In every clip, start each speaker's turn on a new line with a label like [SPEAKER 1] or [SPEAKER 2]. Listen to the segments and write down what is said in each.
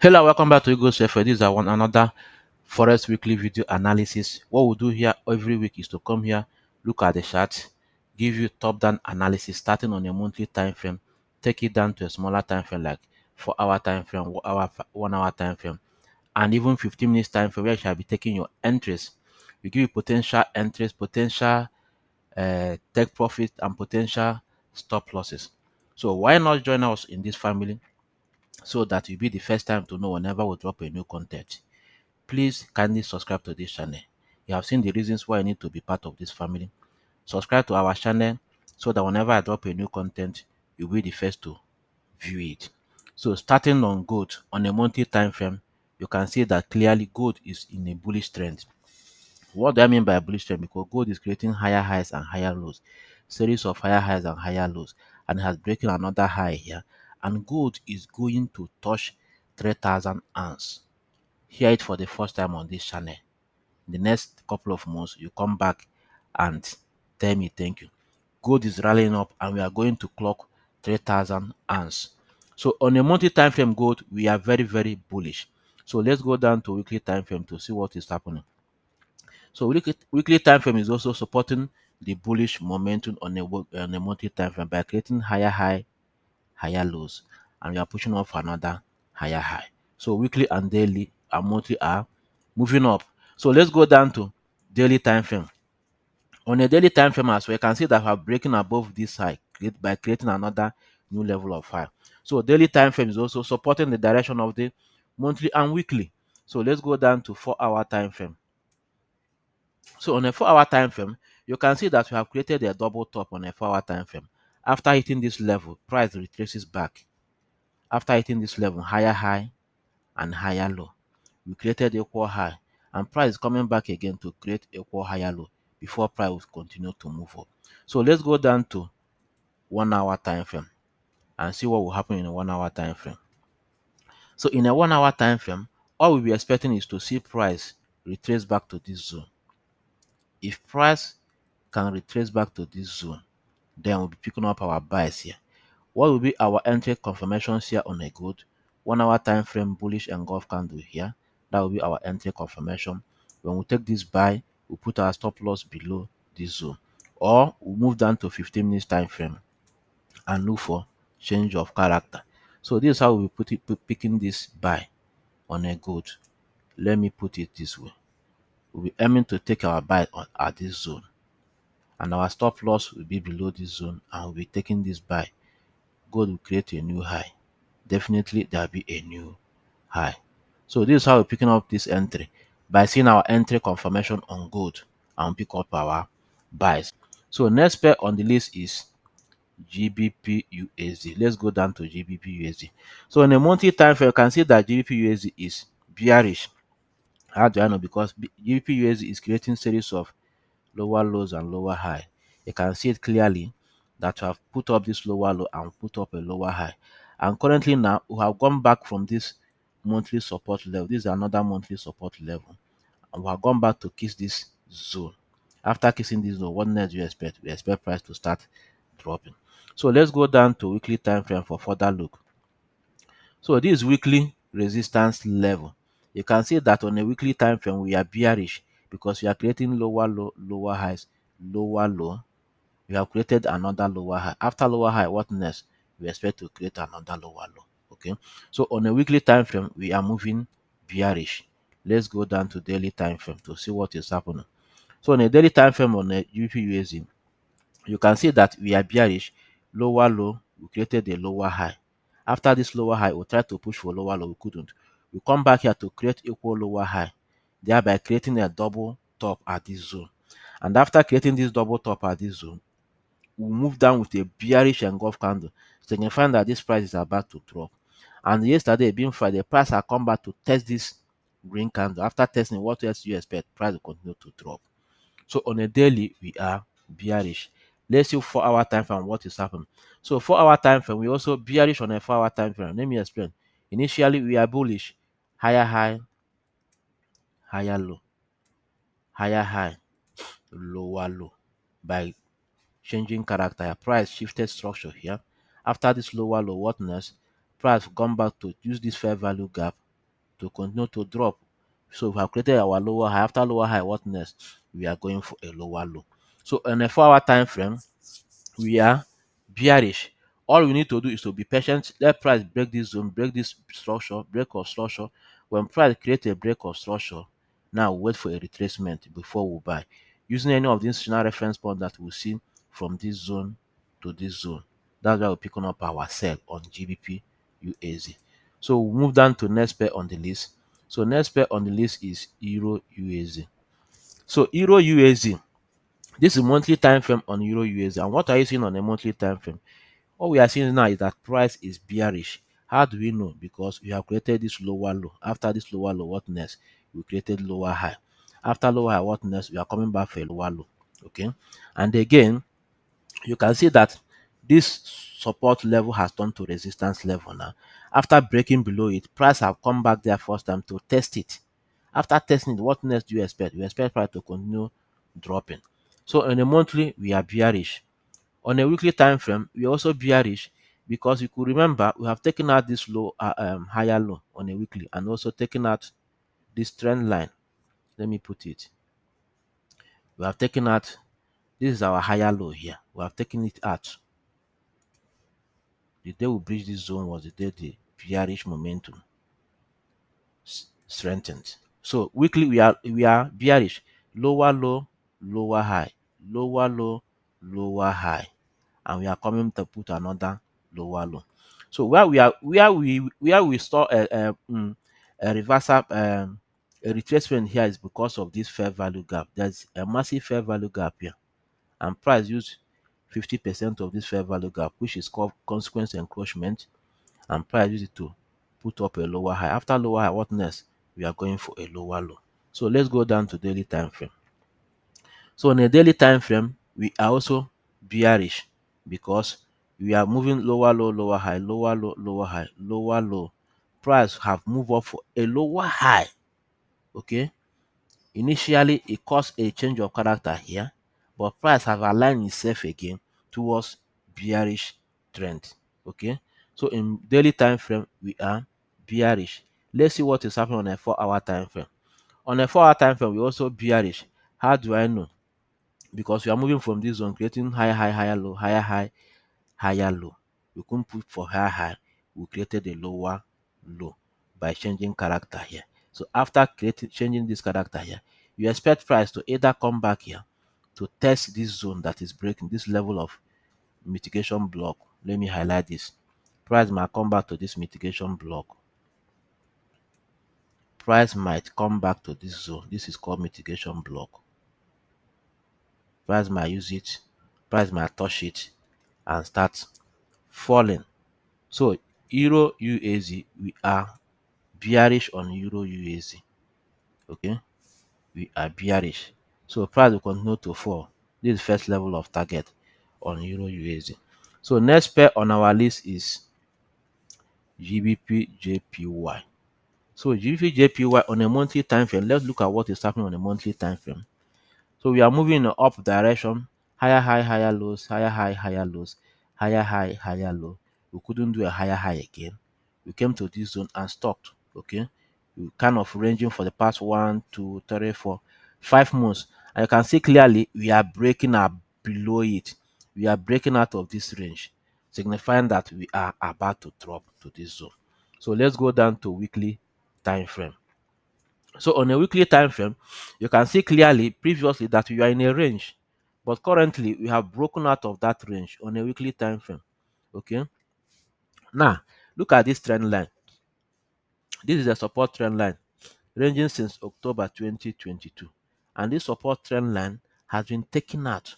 [SPEAKER 1] Hello, welcome back to EURJPY. This is our another Forex weekly video analysis. What we do here every week is to come here, look at the chart, give you top-down analysis starting on a monthly time frame, take it down to a smaller time frame like 4-hour time frame, 1 hour time frame, and even 15 minutes time frame where you shall be taking your entries. We give you potential entries, potential take profit, and potential stop losses. So why not join us in this family so that you'll be the first time to know whenever we drop a new content? Please kindly subscribe to this channel. You have seen the reasons why you need to be part of this family. Subscribe to our channel so that whenever I drop a new content, you'll be the first to view it. So starting on gold on a monthly time frame, you can see that clearly gold is in a bullish trend. What do I mean by bullish trend? Because gold is creating higher highs and higher lows, series of higher highs and higher lows, and has breaking another high here. And gold is going to touch 3,000 ounce. Hear it for the first time on this channel. In the next couple of months, you come back and tell me thank you. Gold is rallying up and we are going to clock 3,000 ounce. So on a monthly time frame gold, we are very bullish. So let's go down to weekly time frame to see what is happening. So weekly time frame is also supporting the bullish momentum on a monthly time frame by creating higher high, higher lows, and we are pushing off another higher high. So weekly and daily and monthly are moving up. So let's go down to daily time frame. On a daily time frame as well, you can see that we are breaking above this high by creating another new level of high. So daily time frame is also supporting the direction of the monthly and weekly. So let's go down to 4-hour time frame. So on a 4-hour time frame, you can see that we have created a double top on a 4-hour time frame. After hitting this level, price retraces back. After hitting this level, higher high and higher low, we created equal high, and price is coming back again to create equal higher low before price will continue to move up. So let's go down to 1-hour time frame and see what will happen in a 1-hour time frame. So in a 1-hour time frame, all we'll be expecting is to see price retrace back to this zone. If price can retrace back to this zone, then we'll be picking up our buys here. What will be our entry confirmations here on a gold 1-hour time frame bullish engulf candle here? That will be our entry confirmation. When we take this buy, we put our stop loss below this zone, or we move down to 15 minutes time frame and look for change of character. So this is how we picking this buy on a gold. Let me put it this way: we'll be aiming to take our buy at this zone, and our stop loss will be below this zone, and we'll be taking this buy. Gold will create a new high. Definitely there'll be a new high. So this is how we're picking up this entry, by seeing our entry confirmation on gold and pick up our buys. So next pair on the list is GBPUSD. Let's go down to GBPUSD. So on a monthly time frame, you can see that GBPUSD is bearish. How do I know? Because GBPUSD is creating series of lower lows and lower high. You can see it clearly that we have put up this lower low and put up a lower high. And currently now we have gone back from this monthly support level. This is another monthly support level. And we have gone back to kiss this zone. After kissing this zone, what next do you expect? We expect price to start dropping. So let's go down to weekly time frame for further look. So this weekly resistance level, you can see that on a weekly time frame we are bearish because we are creating lower low, lower highs, lower low. We have created another lower high. After lower high, what next? We expect to create another lower low. Okay, so on a weekly time frame we are moving bearish. Let's go down to daily time frame to see what is happening. So on a daily time frame on a GBPUSD, you can see that we are bearish. Lower low, we created a lower high. After this lower high, we tried to push for lower low, we couldn't. We come back here to create equal lower high, thereby creating a double top at this zone. And after creating this double top at this zone, we move down with a bearish engulf candle, signifying that this price is about to drop. And yesterday, being Friday, price had come back to test this green candle. After testing, what else do you expect? Price will continue to drop. So on a daily, we are bearish. Let's see 4-hour time frame what is happening. So 4-hour time frame, we also bearish on a 4-hour time frame. Let me explain. Initially, we are bullish. Higher high, higher low, higher high, lower low. By changing character, price shifted structure here. After this lower low, what next? Price gone back to use this fair value gap to continue to drop. So we have created our lower high. After lower high, what next? We are going for a lower low. So on a 4-hour time frame, we are bearish. All we need to do is to be patient. Let price break this zone, break this structure, break of structure. When price create a break of structure, now wait for a retracement before we buy. Using any of the institutional reference point that we see from this zone to this zone. That's why we're picking up our sell on GBP USD. So we move down to next pair on the list. So next pair on the list is Euro USD. So Euro USD. This is monthly time frame on Euro USD. And what are you seeing on a monthly time frame? What we are seeing now is that price is bearish. How do we know? Because we have created this lower low. After this lower low, what next? We created lower high. After lower high, what next? We are coming back for a lower low. Okay. And again, you can see that this support level has turned to resistance level now. After breaking below it, price have come back there first time to test it. After testing it, what next do you expect? You expect price to continue dropping. So on a monthly, we are bearish. On a weekly time frame, we are also bearish because you could remember we have taken out this low, higher low on a weekly, and also taken out this trend line. Let me put it. We have taken out, this is our higher low here. We have taken it out. The day we breached this zone was the day the bearish momentum strengthened. So weekly we are bearish. Lower low, lower high, lower low, lower high, and we are coming to put another lower low. So where we saw a reversal, a retracement here is because of this fair value gap. There's a massive fair value gap here, and price used 50% of this fair value gap, which is called consequence encroachment, and price used it to put up a lower high. After lower high, what next? We are going for a lower low. So let's go down to daily time frame. So on a daily time frame, we are also bearish because we are moving lower low, lower high, lower low, lower high, lower low. Price have moved up for a lower high. Okay. Initially, it caused a change of character here, but price have aligned itself again towards bearish trend. Okay. So in daily time frame, we are bearish. Let's see what is happening on a 4-hour time frame. On a 4-hour time frame, we also bearish. How do I know? Because we are moving from this zone, creating higher high, higher low, higher high, higher low. We couldn't put for higher high. We created a lower low by changing character here. So after changing this character here, you expect price to either come back here to test this zone that is breaking this level of mitigation block. Let me highlight this. Price might come back to this mitigation block. Price might come back to this zone. This is called mitigation block. Price might use it. Price might touch it and start falling. So Euro USD, we are bearish on Euro USD. Okay, we are bearish. So price will continue to fall. This is first level of target on Euro USD. So next pair on our list is GBPJPY. So GBPJPY on a monthly time frame. Let's look at what is happening on a monthly time frame. So we are moving in the up direction, higher high, higher lows, higher high, higher lows, higher high, higher low. We couldn't do a higher high again. We came to this zone and stopped. Okay, we kind of ranging for the past 1, 2, 3, 4, 5 months, and you can see clearly we are breaking up below it. We are breaking out of this range, signifying that we are about to drop to this zone. So let's go down to weekly time frame. So on a weekly time frame, you can see clearly previously that we are in a range, but currently we have broken out of that range on a weekly time frame. Okay. Now look at this trend line. This is a support trend line ranging since October 2022, and this support trend line has been taken out.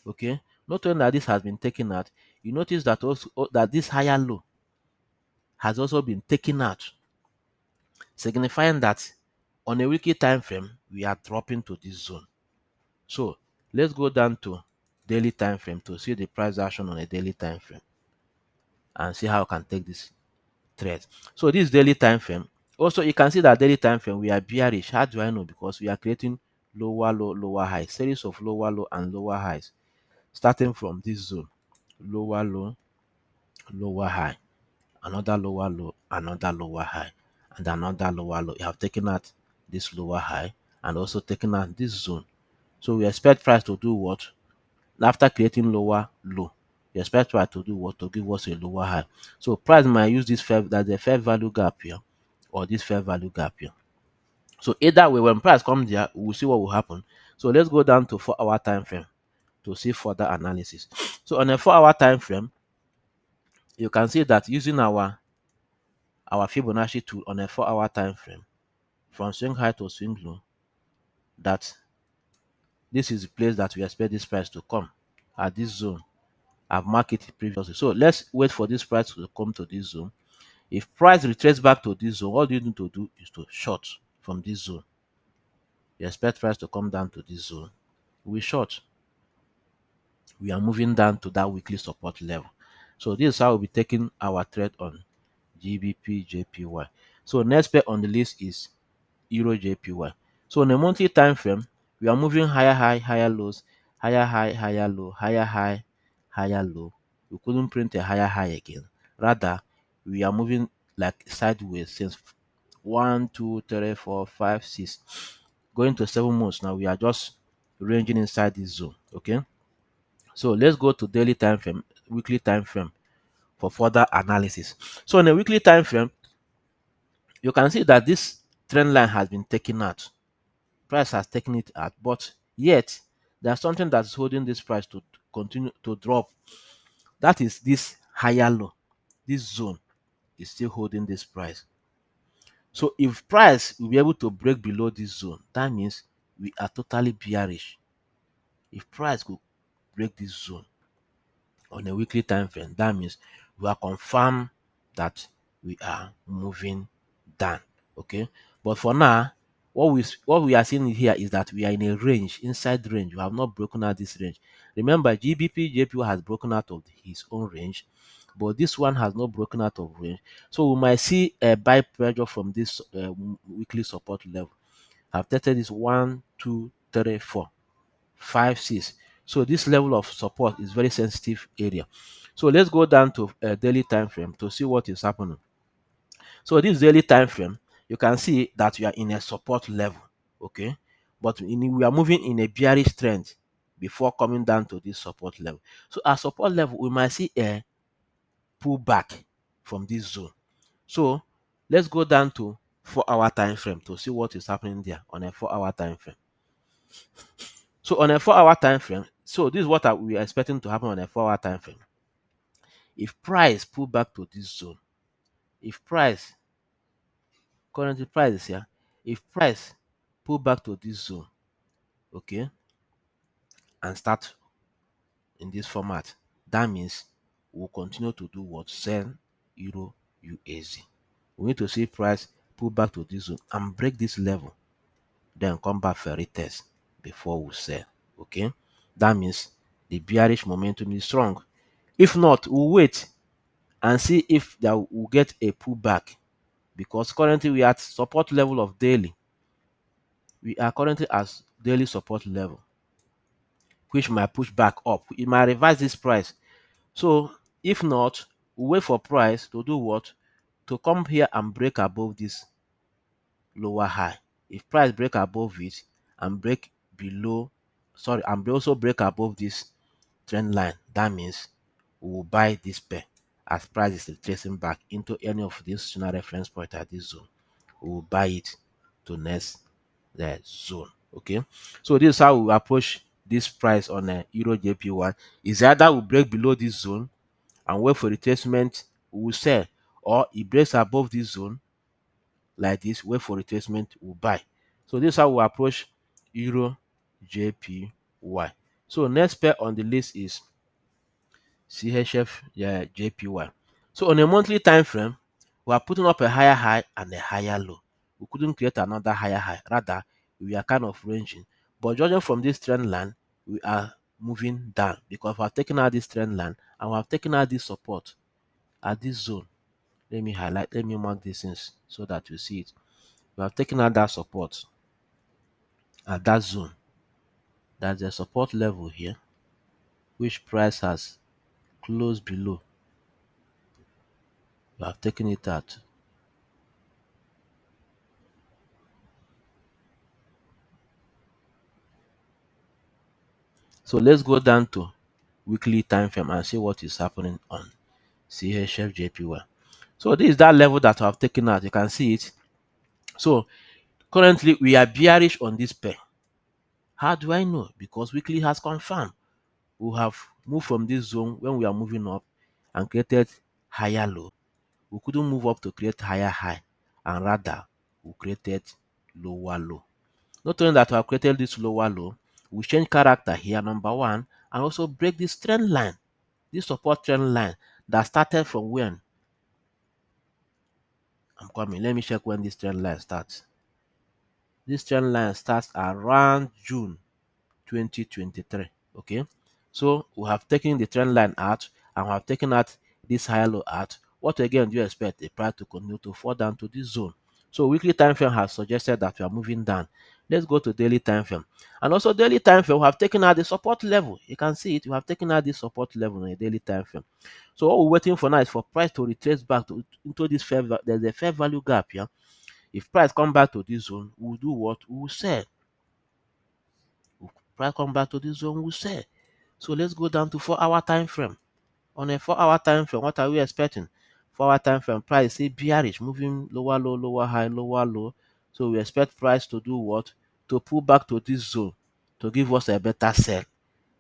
[SPEAKER 1] Okay. Not only that this has been taken out, you notice that also that this higher low has also been taken out, signifying that on a weekly time frame we are dropping to this zone. So let's go down to daily time frame to see the price action on a daily time frame and see how I can take this trade. So this daily time frame. Also, you can see that daily time frame we are bearish. How do I know? Because we are creating lower low, lower high, series of lower low and lower highs, starting from this zone, lower low, lower high, another lower low, another lower high, and another lower low. You have taken out this lower high and also taken out this zone. So we expect price to do what? After creating lower low, we expect price to do what? To give us a lower high. So price might use this fair, that the fair value gap here, or this fair value gap here. So either way, when price comes there, we'll see what will happen. So let's go down to 4-hour time frame to see further analysis. So on a 4-hour time frame, you can see that using our Fibonacci tool on a 4-hour time frame, from swing high to swing low, that this is the place that we expect this price to come at this zone. I've marked it previously. So let's wait for this price to come to this zone. If price retraces back to this zone, all you need to do is to short from this zone. You expect price to come down to this zone. We short. We are moving down to that weekly support level. So this is how we'll be taking our trade on GBPJPY. So next pair on the list is EURJPY. So on a monthly time frame, we are moving higher high, higher lows, higher high, higher low, higher high, higher low. We couldn't print a higher high again. Rather, we are moving like sideways since 1, 2, 3, 4, 5, 6, going to 7 months now. We are just ranging inside this zone. Okay. So let's go to daily time frame, weekly time frame for further analysis. So on a weekly time frame, you can see that this trend line has been taken out. Price has taken it out, but yet there's something that's holding this price to continue to drop. That is this higher low. This zone is still holding this price. So if price will be able to break below this zone, that means we are totally bearish. If price could break this zone on a weekly time frame, that means we are confirmed that we are moving down. Okay, but for now, what we are seeing here is that we are in a range, inside range. We have not broken out this range. Remember, GBPJPY has broken out of his own range, but this one has not broken out of range. So we might see a buy pressure from this weekly support level. I've tested this 1, 2, 3, 4, 5, 6. So this level of support is very sensitive area. So let's go down to a daily time frame to see what is happening. So this daily time frame, you can see that we are in a support level. Okay, but we are moving in a bearish trend before coming down to this support level. So at support level, we might see a pullback from this zone. So let's go down to 4-hour time frame to see what is happening there on a 4-hour time frame. So on a 4-hour time frame, so this is what we are expecting to happen on a 4-hour time frame. If price pull back to this zone, if price currently price is here, if price pull back to this zone, okay, and start in this format, that means we'll continue to do what? Sell euro USD. We need to see price pull back to this zone and break this level, then come back for a retest before we sell. Okay, that means the bearish momentum is strong. If not, we'll wait and see if there will get a pullback, because currently we are at support level of daily. We are currently at daily support level, which might push back up. It might revise this price. So if not, we wait for price to do what? To come here and break above this lower high. If price break above it and break below, sorry, and also break above this trend line, that means we will buy this pair as price is retracing back into any of these scenario reference point at this zone. We will buy it to next the zone. Okay, so this is how we approach this price on a EURJPY. Is either we break below this zone and wait for retracement, we will sell, or it breaks above this zone like this, wait for retracement, we'll buy. So this is how we approach EURJPY. So next pair on the list is CHFJPY. So on a monthly time frame, we are putting up a higher high and a higher low. We couldn't create another higher high. Rather, we are kind of ranging. But judging from this trend line, we are moving down because we have taken out this trend line and we have taken out this support at this zone. Let me highlight, let me mark this in so that you see it. We have taken out that support at that zone. That's the support level here, which price has closed below. We have taken it out. So let's go down to weekly time frame and see what is happening on CHFJPY. So this is that level that I've taken out. You can see it. So currently we are bearish on this pair. How do I know? Because weekly has confirmed we have moved from this zone when we are moving up and created higher low. We couldn't move up to create higher high, and rather we created lower low. Not only that we have created this lower low, we change character here, number one, and also break this trend line, this support trend line that started from when? I'm coming. Let me check when this trend line starts. This trend line starts around June 2023. Okay, so we have taken the trend line out and we have taken out this higher low out. What again do you expect? The price to continue to fall down to this zone. So weekly time frame has suggested that we are moving down. Let's go to daily time frame. And also daily time frame, we have taken out the support level. You can see it. We have taken out the support level on a daily time frame. So what we're waiting for now is for price to retrace back to into this there's a fair value gap here. If price come back to this zone, we'll do what? We will sell. If price come back to this zone, we'll sell. So let's go down to 4-hour time frame. On a 4-hour time frame, what are we expecting? 4-hour time frame price is bearish, moving lower low, lower high, lower low. So we expect price to do what? To pull back to this zone to give us a better sell.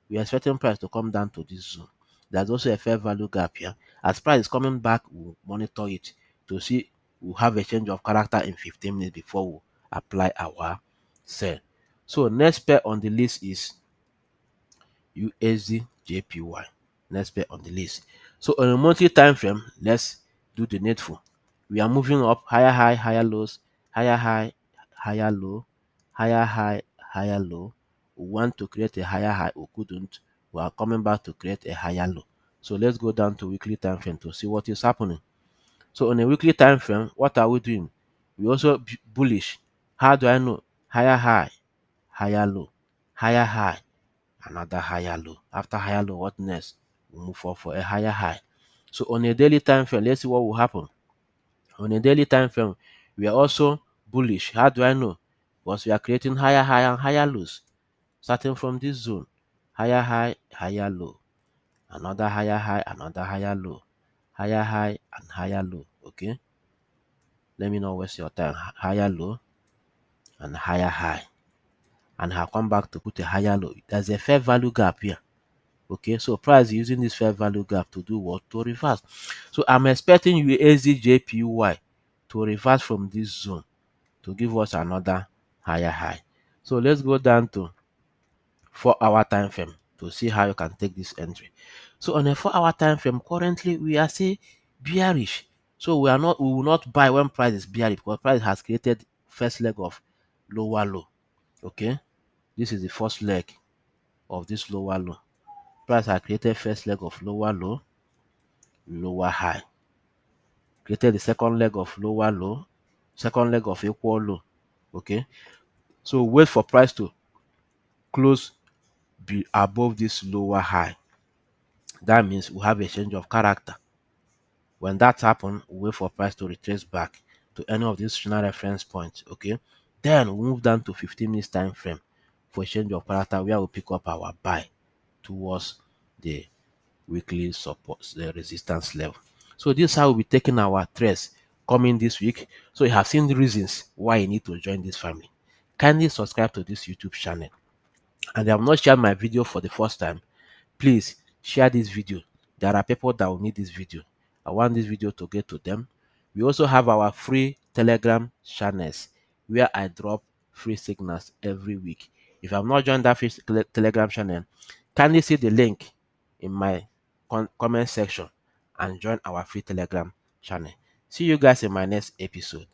[SPEAKER 1] We are expecting price to come down to this zone. There's also a fair value gap here. As price is coming back, we'll monitor it to see we'll have a change of character in 15 minutes before we apply our sell. So next pair on the list is USDJPY. Next pair on the list. So on a monthly time frame, let's do the needful. We are moving up, higher high, higher lows, higher high, higher low, higher high, higher low. We want to create a higher high, we couldn't. We are coming back to create a higher low. So let's go down to weekly time frame to see what is happening. So on a weekly time frame, what are we doing? We also bullish. How do I know? Higher high, higher low, higher high, another higher low. After higher low, what next? We move forward for a higher high. So on a daily time frame, let's see what will happen. On a daily time frame, we are also bullish. How do I know? Because we are creating higher high and higher lows, starting from this zone. Higher high, higher low, another higher high, another higher low, higher high and higher low. Okay, let me not waste your time. Higher low and higher high, and I'll come back to put a higher low. There's a fair value gap here. Okay, so price is using this fair value gap to do what? To reverse. So I'm expecting USDJPY to reverse from this zone to give us another higher high. So let's go down to 4-hour time frame to see how you can take this entry. So on a 4-hour time frame, currently we are still bearish. So we will not buy when price is bearish because price has created first leg of lower low. Okay, this is the first leg of this lower low. Price has created first leg of lower low, lower high. Created the second leg of lower low, second leg of equal low. Okay, so wait for price to close be above this lower high. That means we have a change of character. When that happens, we wait for price to retrace back to any of these final reference points. Okay, then we move down to 15 minutes time frame for a change of character where we pick up our buy towards the weekly support, the resistance level. So this is how we'll be taking our trades coming this week. So you have seen the reasons why you need to join this family. Kindly subscribe to this YouTube channel. And if you have not shared my video for the first time, please share this video. There are people that will need this video. I want this video to get to them. We also have our free Telegram channels where I drop free signals every week. If you have not joined that free Telegram channel, kindly see the link in my comment section and join our free Telegram channel. See you guys in my next episode.